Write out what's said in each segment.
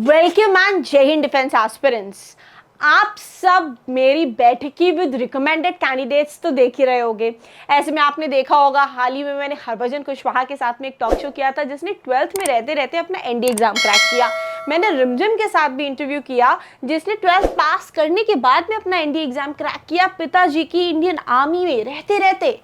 Welcome and जय Hind defence aspirants. आप सब मेरी बैठकी विद रिकमेंडेड कैंडिडेट्स तो देख ही रहे होंगे। ऐसे में आपने देखा होगा हाल ही में मैंने हरभजन कुशवाहा के साथ में एक टॉक शो किया था जिसने 12th में रहते रहते अपना एनडीए एग्जाम क्रैक किया। मैंने रिमझिम के साथ भी इंटरव्यू किया जिसने 12th पास करने के बाद में अपना एनडीए एग्जाम क्रैक किया। पिताजी की इंडियन आर्मी में रहते रहते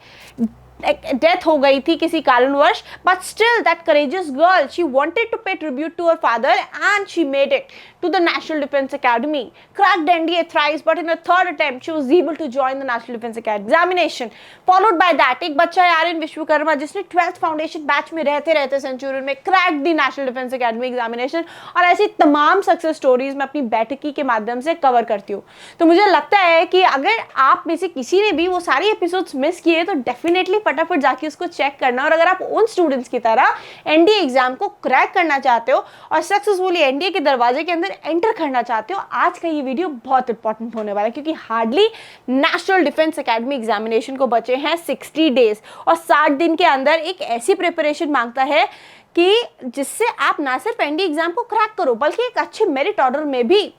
डेथ हो गई थी किसी कारणवश, but still that courageous girl she wanted to pay tribute to her father and she made it to the National Defense Academy, cracked NDA thrice, but in a third attempt she was able to join the National Defense Academy examination. Followed by that, एक बच्चा है आर्यन विश्वकर्मा जिसने 12th foundation batch में रहते रहते Centurion में crack दी national Defence academy examination. और ऐसी तमाम सक्सेस स्टोरीज मैं अपनी बैठकी के माध्यम से कवर करती हूँ। तो मुझे लगता है कि अगर आप में से किसी ने भी वो सारे एपिसोड्स मिस किए तो डेफिनेटली फटाफट जाके उसको चेक करना। और अगर आप उन स्टूडेंट्स की तरह एनडीए एग्जाम को क्रैक करना चाहते हो और सक्सेसफुली एनडीए के दरवाजे के अंदर एंटर करना चाहते हो, आज का ये वीडियो बहुत इंपॉर्टेंट होने वाला है क्योंकि hardly national Defence academy examination को बचे हैं 60 डेज और 60 दिन के अंदर एक ऐसी प्रिपरेशन मांगता है कि जिससे आप ना सिर्फ एनडीए एग्जाम को क्रैक करो बल्कि एक अच्छे मेरिट ऑर्डर में भी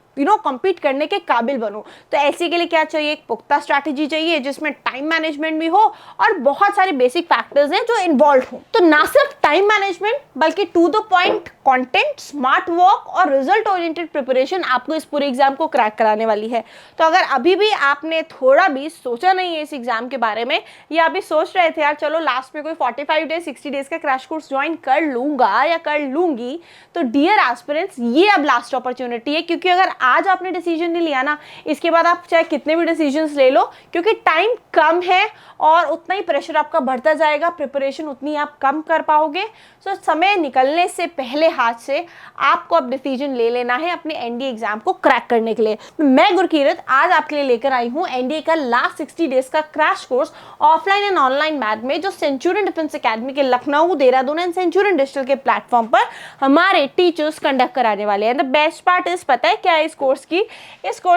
कम्पीट करने के काबिल बनो। तो ऐसे के लिए क्या चाहिए? एक पुख्ता स्ट्रैटेजी चाहिए जिसमें टाइम मैनेजमेंट भी हो और बहुत सारे बेसिक फैक्टर्स हैं जो इन्वॉल्व हो। तो ना सिर्फ टाइम मैनेजमेंट बल्कि to the point content, smart work और रिजल्ट ओरिएंटेड प्रिपरेशन आपको इस पूरे एग्जाम को क्रैक कराने वाली है। तो अगर अभी भी आपने थोड़ा भी सोचा नहीं है इस एग्जाम के बारे में या अभी सोच रहे थे यार चलो लास्ट में कोई 45 डेज 60 डेज का क्रैश कोर्स ज्वाइन कर लूंगा या कर लूंगी, तो डियर एस्पिरेंट्स ये अब लास्ट अपॉर्चुनिटी है। क्योंकि अगर आज आपने डिसीजन नहीं लिया ना, इसके बाद आप चाहे कितने भी डिसीजंस ले लो क्योंकि टाइम कम है और उतना ही प्रेशर आपका बढ़ता जाएगा, प्रिपरेशन उतनी आप कम कर पाओगे। सो समय निकलने से पहले हाथ से आपको अब डिसीजन ले लेना है अपने एनडीए एग्जाम को क्रैक करने के लिए। मैं गुरकीरत आज आपके लिए लेकर आई हूँ एनडीए का लास्ट 60 डेज का crash course offline and online math में जो सेंचुरियन डिफेंस एकेडमी के Lucknow, Dehradun and Centurion digital के प्लेटफॉर्म पर हमारे टीचर्स कंडक्ट कराने वाले हैं। द बेस्ट पार्ट इज, पता है क्या है इस कोर्स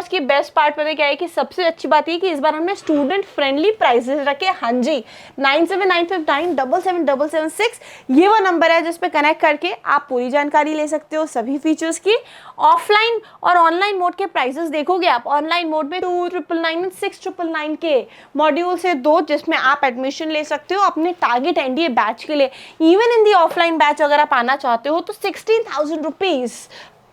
की बेस्ट पार्ट पता है क्या है कि सबसे अच्छी बात है कि इस बार हमने स्टूडेंट फ्रेंडली प्राइसेस रखे। हाँ जी, 9795977776 ये वो नंबर है जिस पे कनेक्ट करके आप पूरी जानकारी ले सकते हो सभी फीचर्स की। ऑफलाइन और ऑनलाइन मोड के प्राइसेस देखोगे आप, ऑनलाइन मोड में 2999 6999 के मॉड्यूल से 2 जिसमें आप एडमिशन ले सकते हो अपने टारगेट एनडीए बैच के लिए। Even in the offline batch अगर आप आना चाहते हो तो 16,000 रुपीज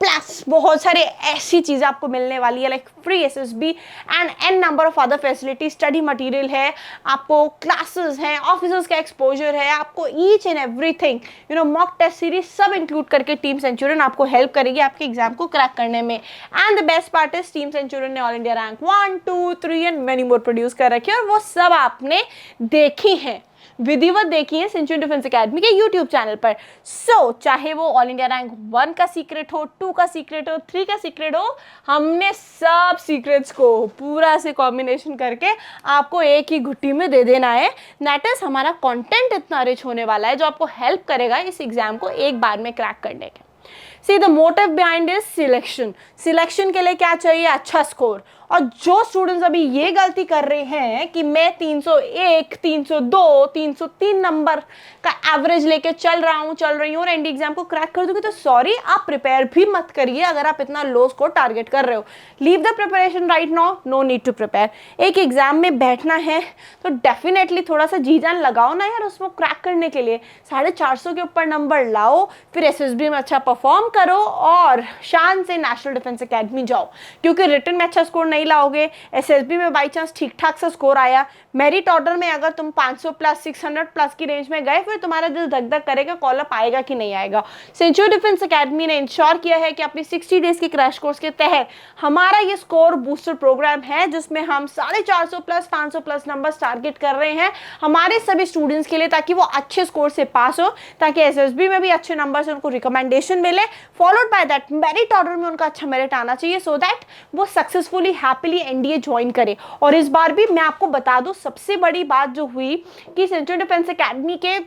प्लस बहुत सारे ऐसी चीज़ें आपको मिलने वाली है like free SSB and an number of other facility. Study material है, आपको क्लासेस हैं, ऑफिसर्स का एक्सपोजर है, आपको each and everything mock test series सब इंक्लूड करके टीम सेंचुरियन आपको हेल्प करेगी आपके एग्जाम को क्रैक करने में। And the best part is team Centurion ने all India rank 1, 2, 3 and many more produce कर रखे और वो सब आपने देखी हैं, विधिवत देखी है सेंचुरियन डिफेंस एकेडमी के यूट्यूब चैनल पर। सो चाहे वो ऑल इंडिया रैंक 1 का सीक्रेट हो, 2 का सीक्रेट हो, 3 का सीक्रेट हो, हमने सब सीक्रेट्स को पूरा से कॉम्बिनेशन करके आपको एक ही घुट्टी में दे देना है। दैट इज हमारा कंटेंट इतना रिच होने वाला है जो आपको हेल्प करेगा इस एग्जाम को एक बार में क्रैक करने के। See the motive behind is selection के लिए क्या चाहिए? अच्छा स्कोर। और जो स्टूडेंट्स अभी ये गलती कर रहे हैं कि मैं 301, 302, 303 नंबर का एवरेज लेके चल रही हूँ और एनडीए एग्जाम को क्रैक कर दूंगी, तो सॉरी, आप प्रिपेयर भी मत करिए अगर आप इतना लो स्कोर टारगेट कर रहे हो। Leave the preparation right now, no need to prepare. एक एग्जाम में बैठना है तो डेफिनेटली थोड़ा सा जी जान लगाओ ना यार उसको क्रैक करने के लिए। 450 के ऊपर नंबर लाओ, फिर एसएसबी में अच्छा परफॉर्म करो और शान से नेशनल डिफेंस एकेडमी जाओ। क्योंकि रिटन में अच्छा स्कोर नहीं लाओगे, एसएसबी में बाई चांस ठीक ठाक सा स्कोर आया, मेरिट ऑर्डर में अगर तुम 500 प्लस 600 प्लस की रेंज में गए, फिर तुम्हारा दिल धक धक करेगा कॉल अप आएगा कि नहीं आएगा। सेंचुरियन डिफेंस एकेडमी ने इंश्योर किया है कि अपनी 60 डेज के क्रैश कोर्स के तहत हमारा ये स्कोर बूस्टर प्रोग्राम है जिसमें हम 450 प्लस 500 प्लस नंबर टारगेट कर रहे हैं हमारे सभी स्टूडेंट्स के लिए, ताकि वो अच्छे स्कोर से पास हो, ताकि एसएसबी में भी अच्छे नंबर से उनको रिकमेंडेशन मिले, followed by that merit order में उनका अच्छा मेरिट आना चाहिए सो दैट वो सक्सेसफुली हैप्पीली एनडीए ज्वाइन करे। और इस बार भी मैं आपको बता दूं सबसे बड़ी बात जो हुई कि सेंट्रल डिफेंस एकेडमी के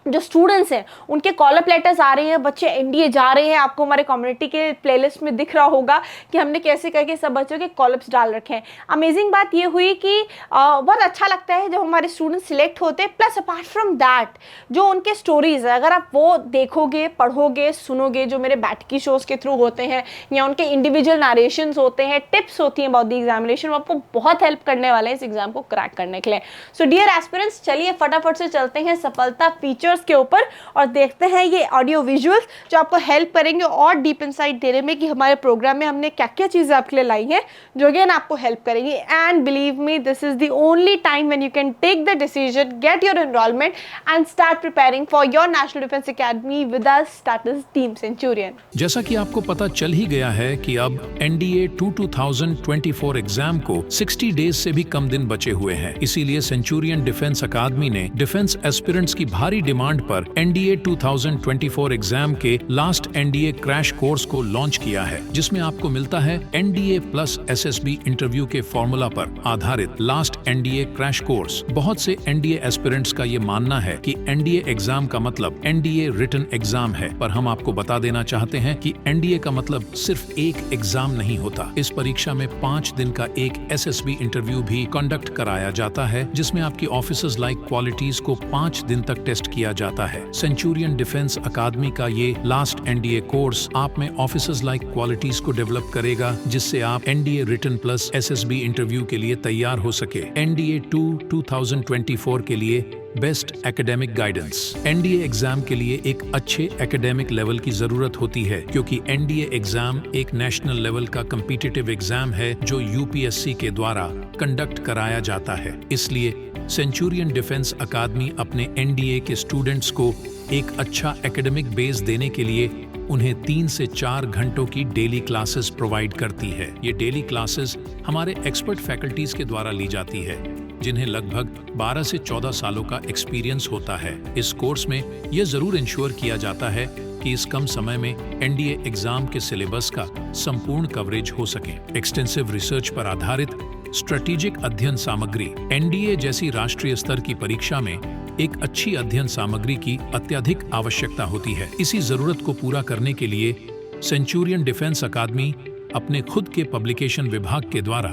जो स्टूडेंट्स हैं उनके कॉल अप लेटर्स आ रहे हैं, बच्चे एनडीए जा रहे हैं। आपको हमारे कम्युनिटी के प्लेलिस्ट में दिख रहा होगा कि हमने कैसे करके सब बच्चों के कॉल अप्स डाल रखे हैं। अमेजिंग बात ये हुई कि बहुत अच्छा लगता है जब हमारे स्टूडेंट्स सिलेक्ट होते हैं। प्लस अपार्ट फ्रॉम दैट जो उनके स्टोरीज है, अगर आप वो देखोगे, पढ़ोगे, सुनोगे, जो मेरे बैठकी शोज के थ्रू होते हैं या उनके इंडिविजुअल नरेशंस होते हैं, टिप्स होती हैं अबाउट द एग्जामिनेशन, वो आपको बहुत हेल्प करने वाले हैं इस एग्जाम को क्रैक करने के लिए। सो डियर एस्पिरेंट्स, चलिए फटाफट से चलते हैं सफलता फीचर्स के ऊपर और देखते हैं ये ऑडियो विजुअल्स जो आपको हेल्प करेंगे और डीप इनसाइट देने में कि हमारे प्रोग्राम में हमने क्या क्या चीजें आपके लिए लाई हैं जो अगेन आपको हेल्प करेंगी। And believe me, this is the only time when you can take the decision, get your enrolment and start preparing for your National Defence Academy with us, that is team Centurion. जैसा कि आपको पता चल ही गया है कि अब NDA 2024 exam को 60 डेज से भी कम दिन बचे हुए हैं। इसीलिए सेंचुरियन डिफेंस अकादमी ने डिफेंस एस्पिरेंट्स की भारी डिमांड पर एनडीए 2024 एग्जाम के लास्ट एनडीए क्रैश कोर्स को लॉन्च किया है, जिसमें आपको मिलता है एनडीए प्लस एसएसबी इंटरव्यू के फॉर्मूला पर आधारित लास्ट एनडीए क्रैश कोर्स। बहुत से एनडीए एस्पिरेंट्स का ये मानना है कि एनडीए एग्जाम का मतलब एनडीए रिटन एग्जाम है, पर हम आपको बता देना चाहते हैं कि एनडीए का मतलब सिर्फ एक एग्जाम नहीं होता। इस परीक्षा में 5 दिन का एक एसएसबी इंटरव्यू भी कंडक्ट कराया जाता है, जिसमें आपकी ऑफिसर्स लाइक क्वालिटीज को 5 दिन तक टेस्ट किया जाता है। सेंचुरियन डिफेंस अकादमी का ये लास्ट एनडीए कोर्स आप में ऑफिसर्स लाइक क्वालिटीज को डेवलप करेगा, जिससे आप NDA written plus SSB interview के लिए तैयार हो सके। एनडीए 2024 के लिए best academic guidance. NDA exam के लिए एक अच्छे एकेडमिक लेवल की जरूरत होती है, क्योंकि एनडीए एग्जाम एक नेशनल लेवल का कम्पिटिटिव एग्जाम है जो यूपीएससी के द्वारा कंडक्ट कराया जाता है। इसलिए सेंचुरियन डिफेंस अकादमी अपने एनडीए के स्टूडेंट्स को एक अच्छा एकेडमिक बेस देने के लिए उन्हें 3 से 4 घंटों की डेली क्लासेस प्रोवाइड करती है। ये डेली क्लासेस हमारे एक्सपर्ट फैकल्टीज के द्वारा ली जाती है, जिन्हें लगभग 12 से 14 सालों का एक्सपीरियंस होता है। इस कोर्स में यह जरूर इंश्योर किया जाता है कि इस कम समय में एनडीए एग्जाम के सिलेबस का संपूर्ण कवरेज हो सके। एक्सटेंसिव रिसर्च पर आधारित स्ट्रेटेजिक अध्ययन सामग्री। एनडीए जैसी राष्ट्रीय स्तर की परीक्षा में एक अच्छी अध्ययन सामग्री की अत्यधिक आवश्यकता होती है। इसी जरूरत को पूरा करने के लिए सेंचुरियन डिफेंस अकादमी अपने खुद के पब्लिकेशन विभाग के द्वारा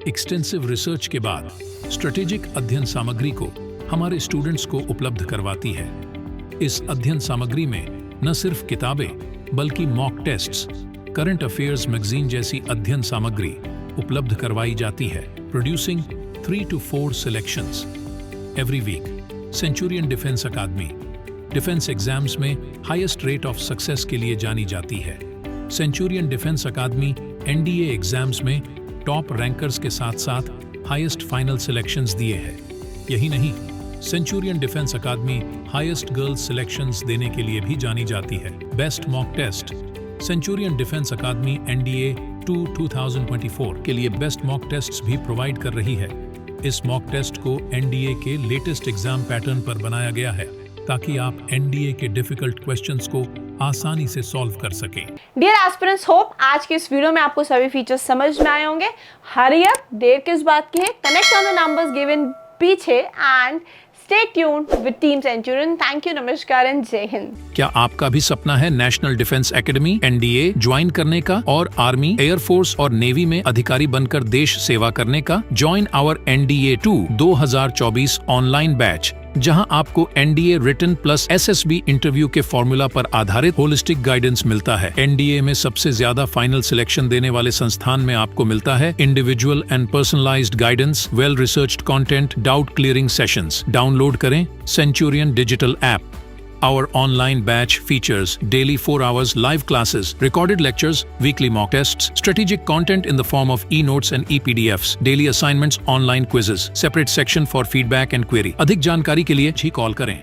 एक्सटेंसिव रिसर्च के बाद स्ट्रेटेजिक अध्ययन सामग्री को हमारे स्टूडेंट्स को उपलब्ध करवाती है। इस अध्ययन सामग्री में न सिर्फ किताबें बल्कि mock tests, current affairs magazine जैसी अध्ययन सामग्री उपलब्ध करवाई जाती है। Producing 3 to 4 selections every week. Centurion defence Academy defence exams में हाईएस्ट रेट ऑफ सक्सेस के लिए जानी जाती है। सेंचुरियन डिफेंस अकादमी एनडीए एग्जाम्स में टॉप रैंकर्स के साथ साथ हाईएस्ट फाइनल सिलेक्शंस दिए हैं। यही नहीं, Centurion defence academy highest girls selections देने के लिए भी जानी जाती है। Best mock test. Centurion defence अकादमी एनडीए 2024 के लिए बेस्ट मॉक टेस्ट्स भी प्रोवाइड कर रही है। इस मॉक टेस्ट को एनडीए के लेटेस्ट एग्जाम पैटर्न पर बनाया गया है, ताकि आप एनडीए के डिफिकल्ट क्वेश्चंस को आसानी से सॉल्व कर सकें। डियर एस्पिरेंट्स, होप आज के इस वीडियो में आपको सभी फीचर्स समझ में आए होंगे। हरी अप, देर किस बात की है, connect on the numbers given पीछे and Stay tuned with Team Centurion. Thank you, नमस्कार and जय हिंद। क्या आपका भी सपना है national Defence academy NDA join करने का और आर्मी, एयरफोर्स और नेवी में अधिकारी बनकर देश सेवा करने का? Join our NDA 2024 online batch, जहां आपको NDA written plus SSB interview के फॉर्मूला पर आधारित होलिस्टिक गाइडेंस मिलता है। एनडीए में सबसे ज्यादा फाइनल सिलेक्शन देने वाले संस्थान में आपको मिलता है individual and personalised guidance, well researched content, doubt clearing sessions. Download करें Centurion digital app. Our online batch features daily 4 hours live classes, recorded lectures, weekly mock tests, strategic content in the form of e-notes and e-PDFs, daily assignments, online quizzes, separate section for feedback and query. अधिक जानकारी के लिए ही call करें।